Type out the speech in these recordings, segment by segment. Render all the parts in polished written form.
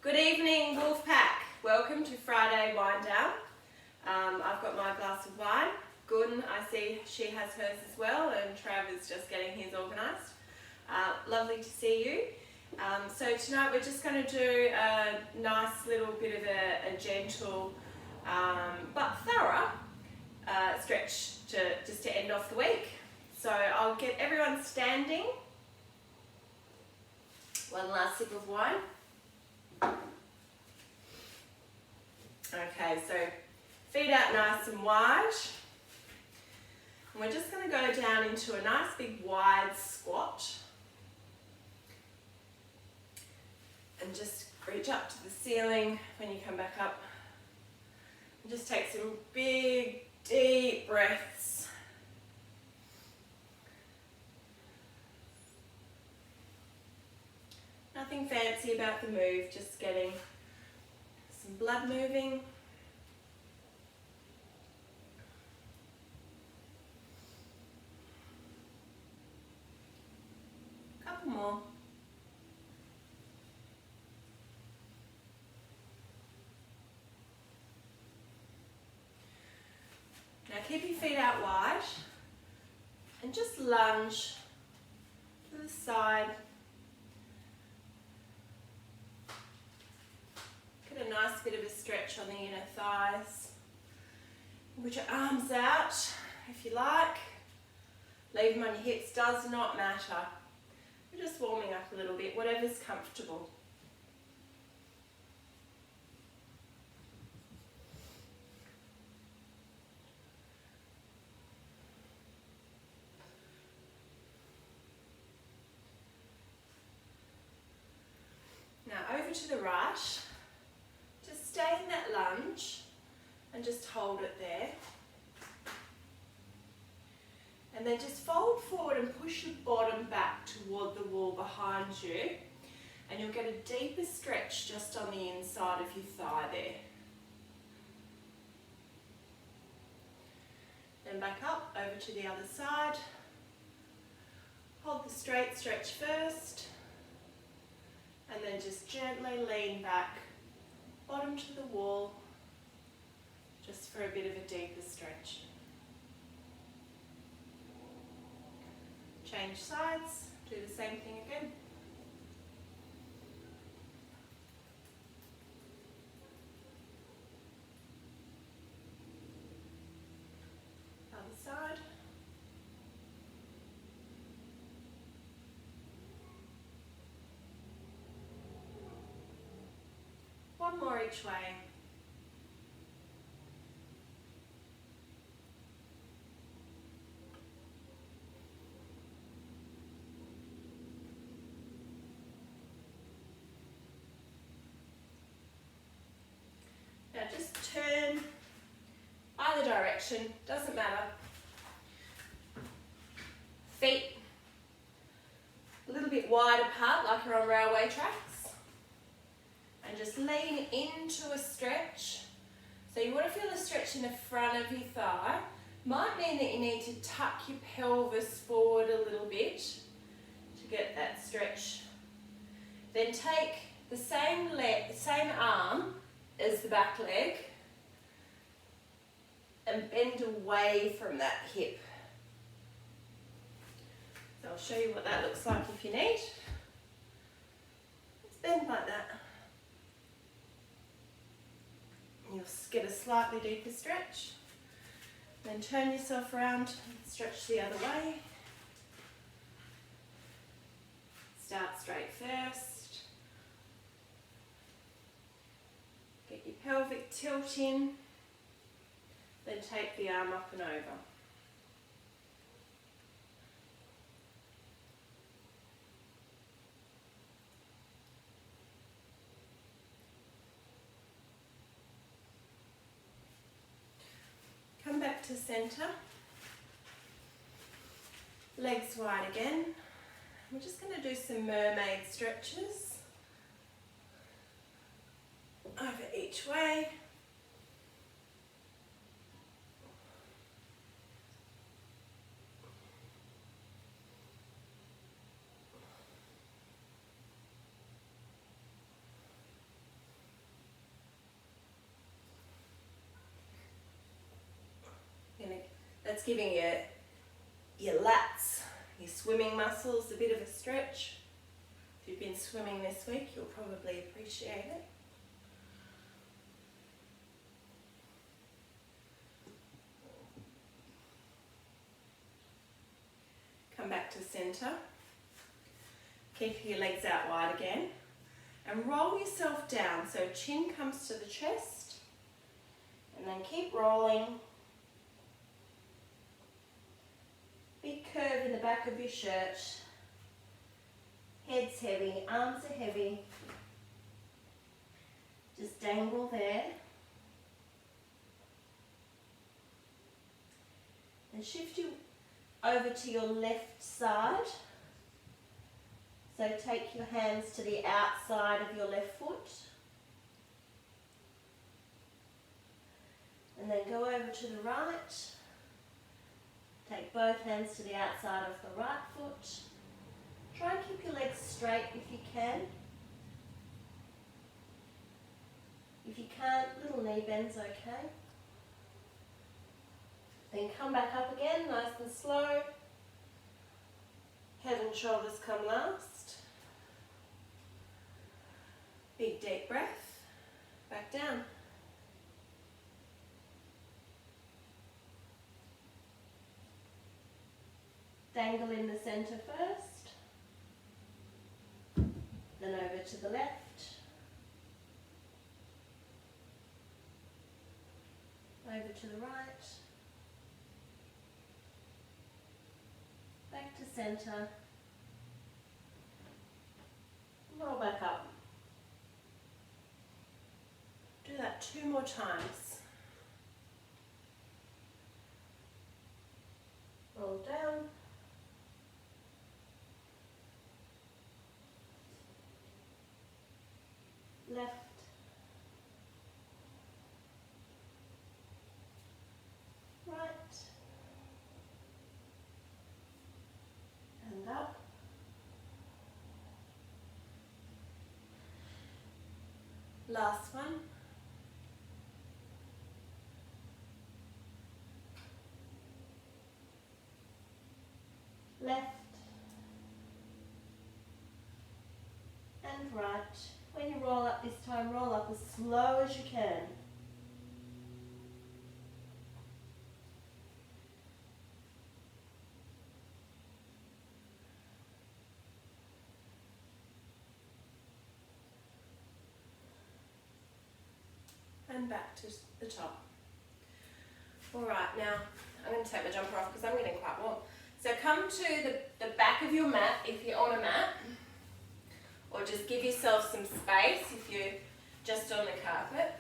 Good evening, Wolfpack. Welcome to Friday Wine Down. I've got my glass of wine. Gordon, I see she has hers as well, and Trav is just getting his organised. Lovely to see you. So tonight we're just going to do a nice little bit of a gentle but thorough stretch just to end off the week. So I'll get everyone standing. One last sip of wine. Okay, so feet out nice and wide. And we're just going to go down into a nice big wide squat. And just reach up to the ceiling when you come back up. And just take some big, deep breaths. Nothing fancy about the move, just getting some blood moving. Couple more. Now keep your feet out wide and just lunge to the side. Get a nice bit of a stretch on the inner thighs. Put your arms out if you like. Leave them on your hips, does not matter. We're just warming up a little bit, whatever's comfortable. Now over to the right. Just stay in that lunge and just hold it there. And then just fold forward and push your bottom back toward the wall behind you. And you'll get a deeper stretch just on the inside of your thigh there. Then back up over to the other side. Hold the straight stretch first. And then just gently lean back, bottom to the wall, just for a bit of a deeper stretch. Change sides, do the same thing again. Other side. One more each way. Now just turn either direction, doesn't matter. Feet a little bit wide apart like you're on railway tracks. And just lean into a stretch. So you want to feel a stretch in the front of your thigh. Might mean that you need to tuck your pelvis forward a little bit to get that stretch. Then take the same arm as the back leg and bend away from that hip. So I'll show you what that looks like if you need. Let's bend like that. You'll get a slightly deeper stretch. Then turn yourself around and stretch the other way. Start straight first. Get your pelvic tilt in. Then take the arm up and over. Come back to centre, legs wide again. We're just going to do some mermaid stretches over each way. That's giving your lats, your swimming muscles a bit of a stretch. If you've been swimming this week, you'll probably appreciate it. Come back to centre. Keep your legs out wide again. And roll yourself down so chin comes to the chest. And then keep rolling. Big curve in the back of your shirt. Head's heavy, arms are heavy. Just dangle there. And shift you over to your left side. So take your hands to the outside of your left foot. And then go over to the right. Take both hands to the outside of the right foot. Try and keep your legs straight if you can. If you can't, little knee bends okay. Then come back up again, nice and slow. Head and shoulders come last. Big deep breath. Back down. Dangle in the centre first. Then over to the left. Over to the right. Back to centre. Roll back up. Do that 2 more times. Roll down. Left. Right. And up. Last one. Left. And right. When you roll up this time, roll up as slow as you can. And back to the top. All right, now I'm going to take my jumper off because I'm getting quite warm. So come to the back of your mat if you're on a mat, or just give yourself some space if you're just on the carpet.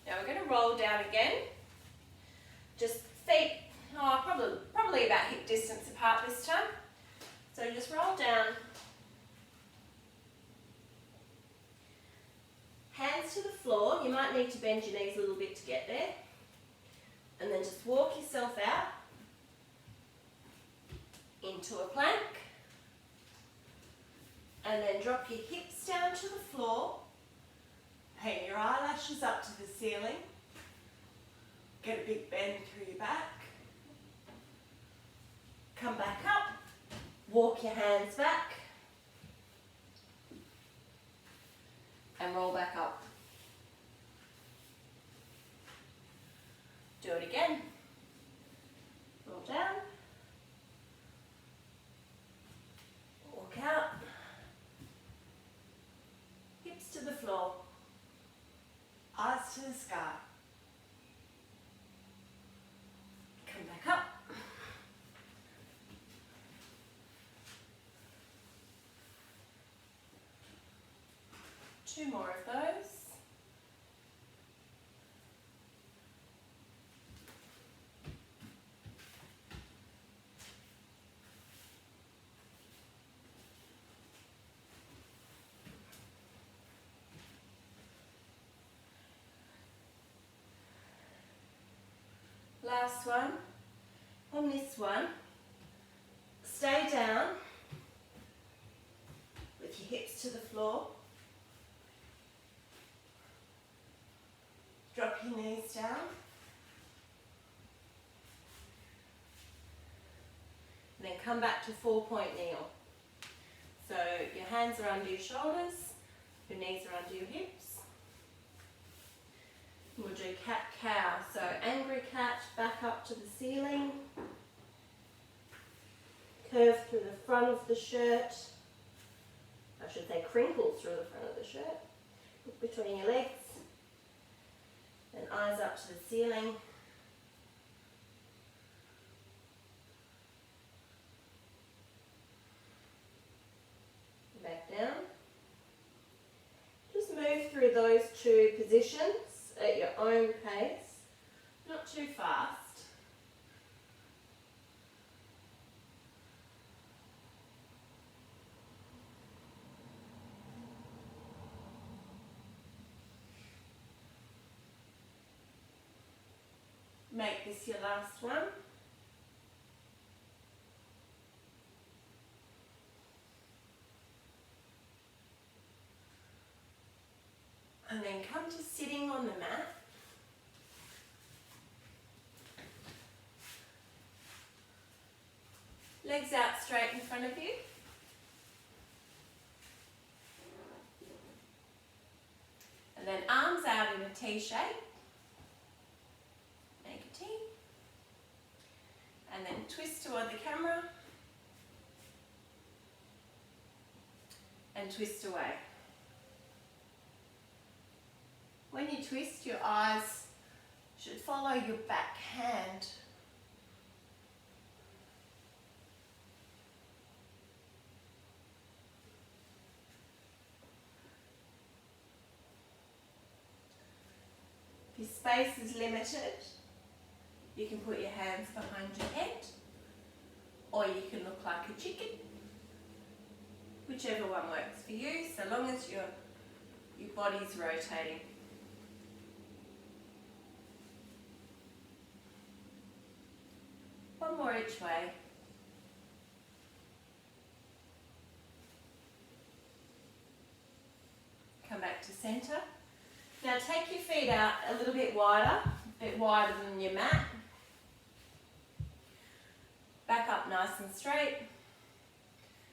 Now we're going to roll down again. Just feet, probably about hip distance apart this time. So just roll down. Hands to the floor. You might need to bend your knees a little bit to get there. And then just walk yourself out into a plank. And then drop your hips down to the floor. Hang your eyelashes up to the ceiling. Get a big bend through your back. Come back up. Walk your hands back. And roll back up. Do it again. Roll down. Walk out. Hips to the floor. Eyes to the sky. Come back up. Two more of those. Last one. On this one, stay down with your hips to the floor. Drop your knees down. and then come back to 4-point kneel. So your hands are under your shoulders, your knees are under your hips. We'll do cat-cow. So angry cat, back up to the ceiling. Curve through the front of the shirt. I should say crinkle through the front of the shirt. Look between your legs. And eyes up to the ceiling. Back down. Just move through those two positions at your own pace, not too fast. Make this your last one. And then come to sitting on the mat. Legs out straight in front of you. And then arms out in a T shape. Make a T. And then twist toward the camera. And twist away. When you twist, your eyes should follow your back hand. If your space is limited, you can put your hands behind your head, or you can look like a chicken, whichever one works for you, so long as your body's rotating. One more each way. Come back to centre. Now take your feet out a little bit wider than your mat. Back up nice and straight.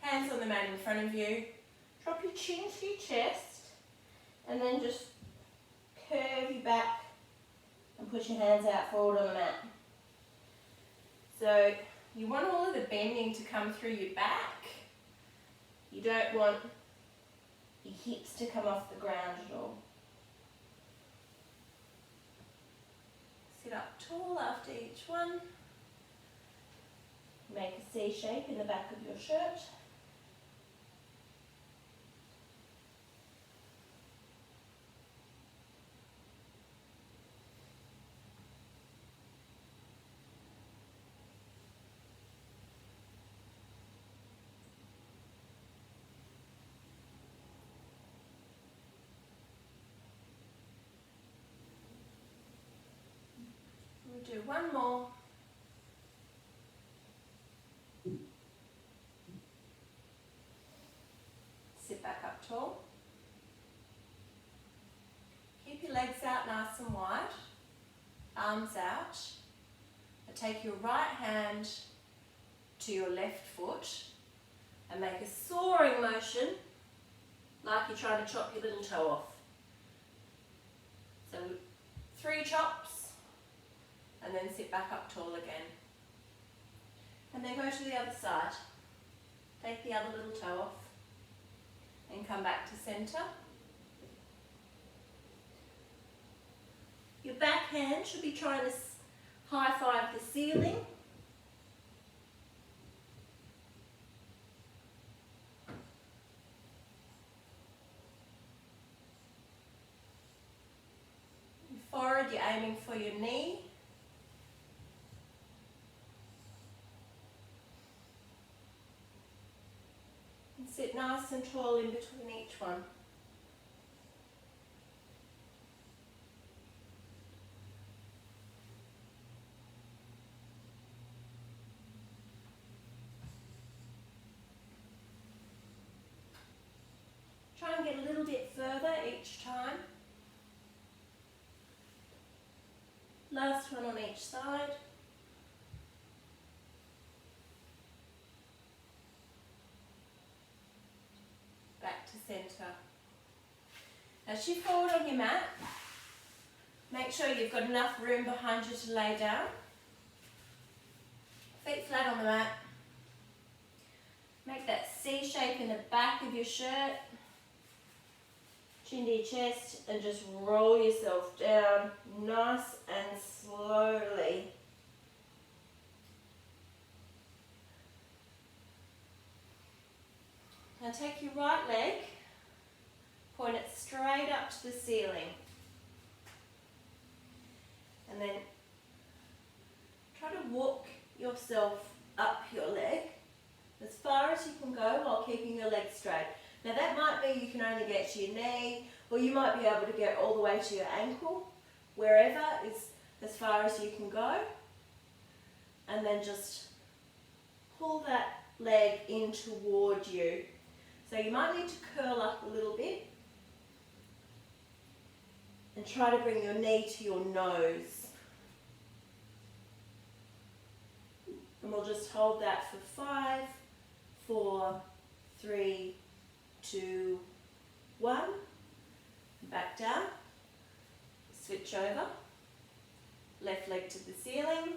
Hands on the mat in front of you. Drop your chin to your chest and then just curve your back and put your hands out forward on the mat. So you want all of the bending to come through your back. You don't want your hips to come off the ground at all. Sit up tall after each one. Make a C shape in the back of your shirt. Do one more. Sit back up tall. Keep your legs out nice and wide, arms out. And take your right hand to your left foot and make a soaring motion like you're trying to chop your little toe off. So 3 chops. And then sit back up tall again. And then go to the other side. Take the other little toe off. And come back to centre. Your back hand should be trying to high-five the ceiling. Your forehead, you're aiming for your knee. Sit nice and tall in between each one. Try and get a little bit further each time. Last one on each side. centre. As you forward on your mat, make sure you've got enough room behind you to lay down. Feet flat on the mat. Make that C shape in the back of your shirt. Chin to your chest and just roll yourself down nice and slowly. Now take your right leg, point it straight up to the ceiling. And then try to walk yourself up your leg as far as you can go while keeping your legs straight. Now that might be you can only get to your knee, or you might be able to get all the way to your ankle, wherever is as far as you can go. And then just pull that leg in toward you. So you might need to curl up a little bit and try to bring your knee to your nose. And we'll just hold that for 5, 4, 3, 2, 1. Back down. Switch over. Left leg to the ceiling.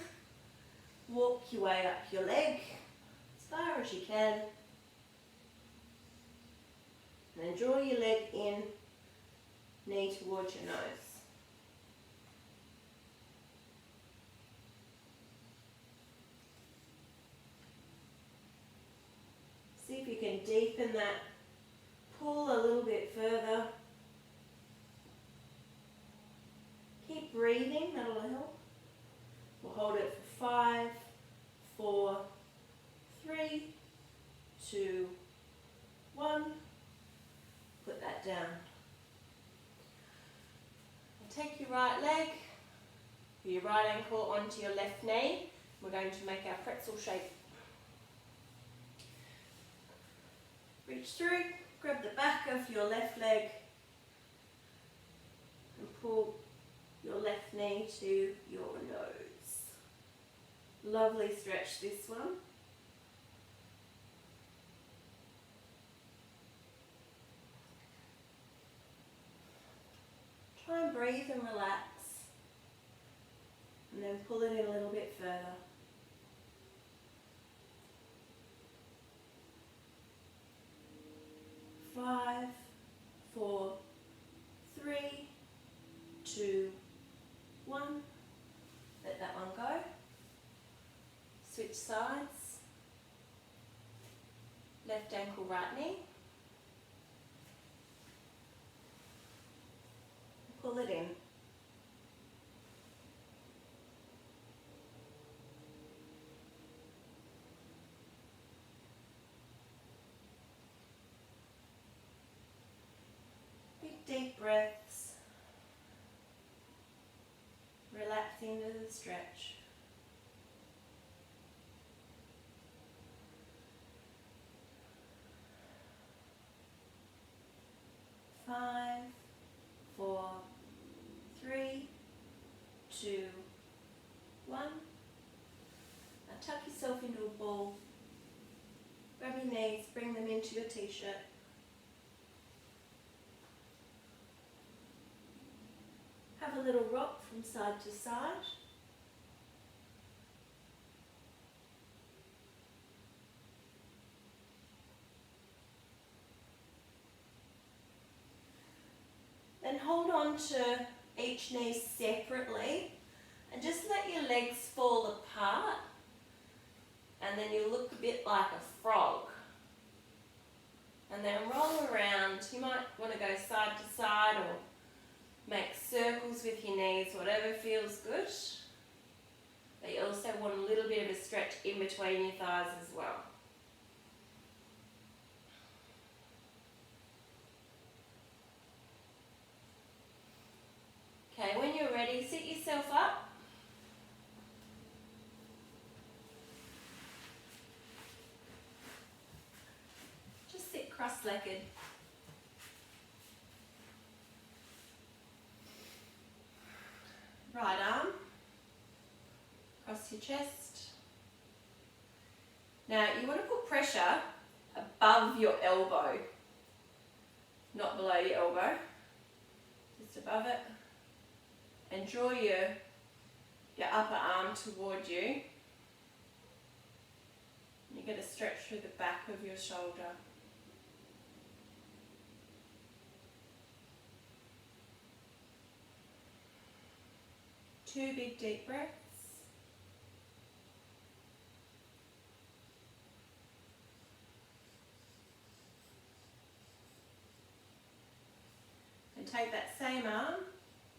Walk your way up your leg as far as you can. And then draw your leg in, knee towards your nose. See if you can deepen that pull a little bit further. Keep breathing, that'll help. We'll hold it for 5, 4, 3, 2, 1. Put that down. Take your right leg, your right ankle onto your left knee. We're going to make our pretzel shape. Reach through, grab the back of your left leg and pull your left knee to your nose. Lovely stretch, this one. Try and breathe and relax, and then pull it in a little bit further. Five, 4, 3, 2, 1. Let that one go. Switch sides. Left ankle, right knee. Pull it in. Big deep breaths. Relaxing into the stretch. Five, 4, 3, 2, 1. Now tuck yourself into a ball. Grab your knees, bring them into your t-shirt. Have a little rock from side to side. Then hold on to each knee separately and just let your legs fall apart, and then you look a bit like a frog. And then roll around. You might want to go side to side or make circles with your knees, whatever feels good. But you also want a little bit of a stretch in between your thighs as well. Okay, when you're ready, sit yourself up. Just sit cross-legged. Right arm across your chest. Now you want to put pressure above your elbow. not below your elbow, just above it, and draw your upper arm toward you. You're going to stretch through the back of your shoulder. Two big deep breaths. And take that same arm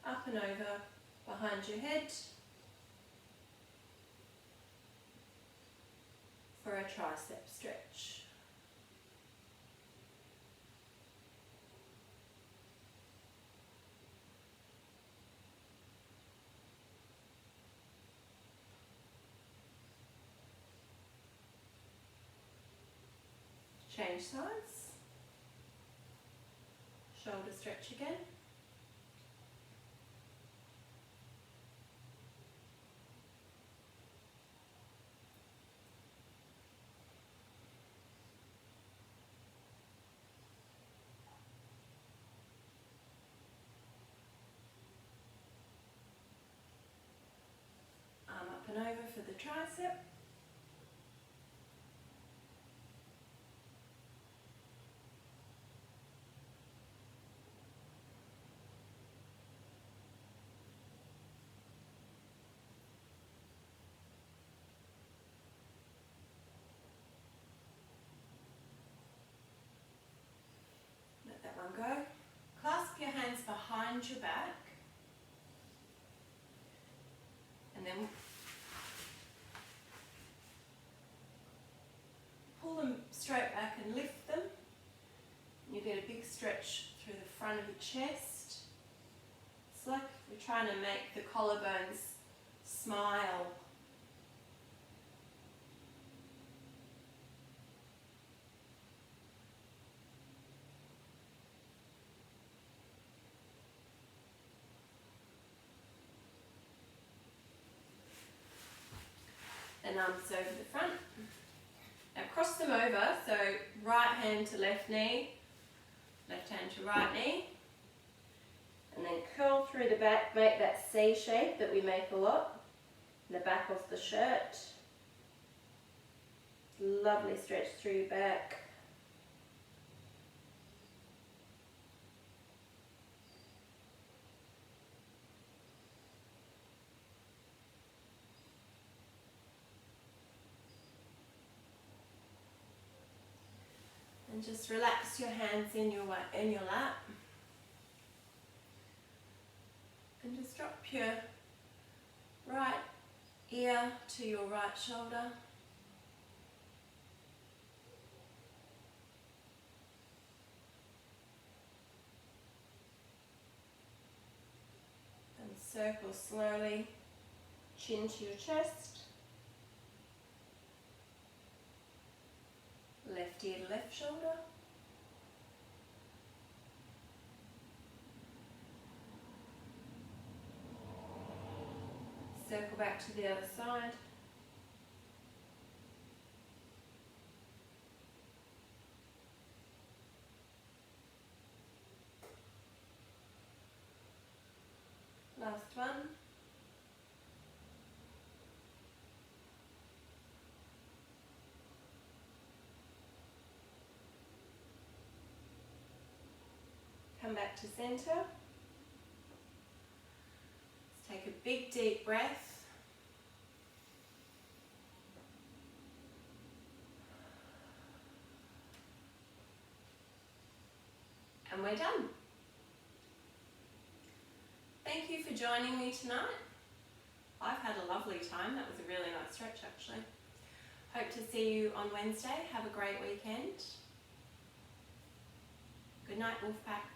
up and over behind your head for a tricep stretch. Change sides. Shoulder stretch again. Arm up and over for the tricep. Let that one go. Clasp your hands behind your back. And then pull them straight back and lift them. You get a big stretch through the front of your chest. It's like we're trying to make the collarbones smile. And arms over the front. Now cross them over, so right hand to left knee, left hand to right knee. And then curl through the back, make that C shape that we make a lot. In the back of the shirt. Lovely stretch through your back. And just relax your hands in your lap. And just drop your right ear to your right shoulder. And circle slowly, chin to your chest. Left ear to left shoulder. Circle back to the other side. Last one. Come back to center. Let's take a big deep breath. And we're done. Thank you for joining me tonight. I've had a lovely time. That was a really nice stretch actually. Hope to see you on Wednesday. Have a great weekend. Good night, Wolfpack.